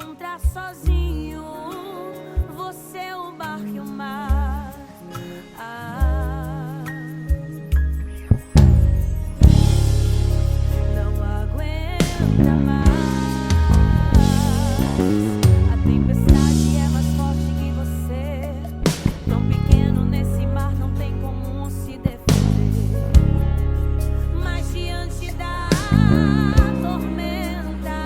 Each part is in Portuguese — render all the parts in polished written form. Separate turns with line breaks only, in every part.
encontrar sozinho, você, o barco e o mar. Não aguenta mais. A tempestade é mais forte que você. Tão pequeno nesse mar, não tem como se defender. Mas diante da tormenta,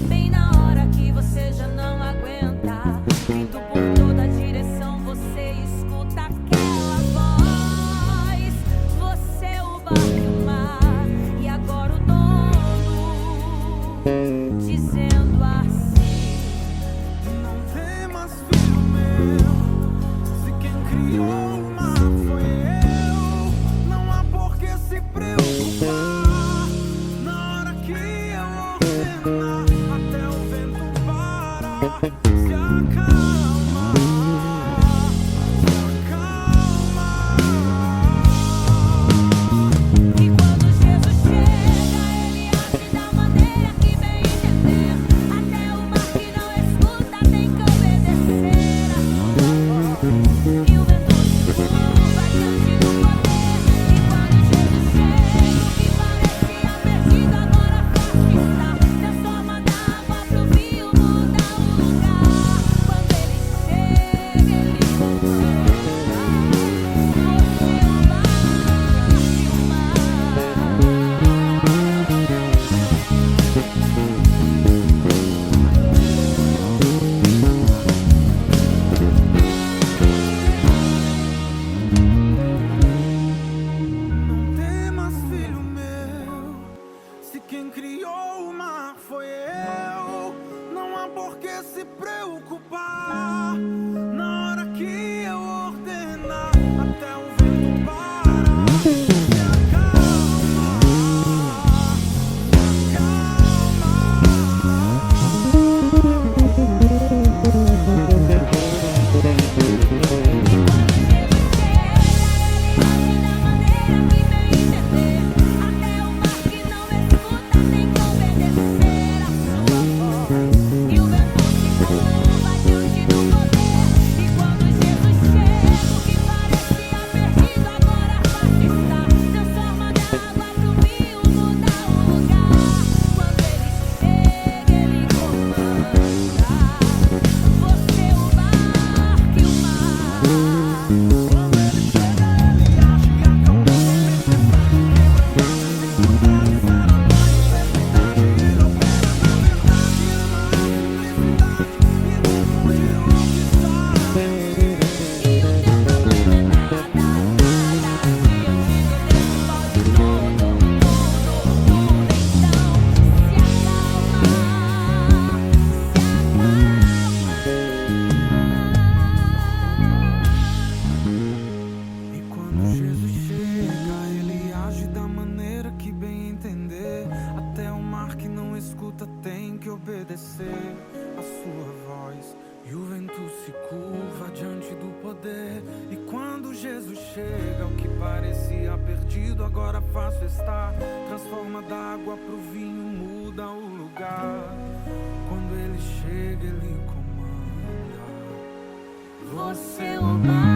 bem na hora que você já não aguenta, vindo por toda a direção, você escuta aquela voz. Você, o barco e o mar, e agora o dono dizendo assim:
não temas, filho meu, se quem criou o mar foi eu, não há por que se preocupar. Na hora que eu ordenar, até o vento parar, se acalma, se acalma.
E quando Jesus chega, ele age da maneira que bem entender. Até o mar que não escuta tem que obedecer a sua voz. E o vento se curva diante do poder. E quando Jesus chega, o que parecia perdido agora fácil está. Transforma da água pro vinho, muda o lugar. Quando ele chega, ele comanda. Você, o barco e o mar.
Não temas, filho meu, se quem criou o mar foi eu, não há por que se preocupar. Na hora que eu ordenar, até o vento parar, se acalma, se obedecer a sua voz, e o vento se curva diante do poder. E quando Jesus chega, o que parecia perdido agora fácil está. Transforma da água pro vinho, muda o lugar. Quando ele chega, ele comanda.
Você, o mar.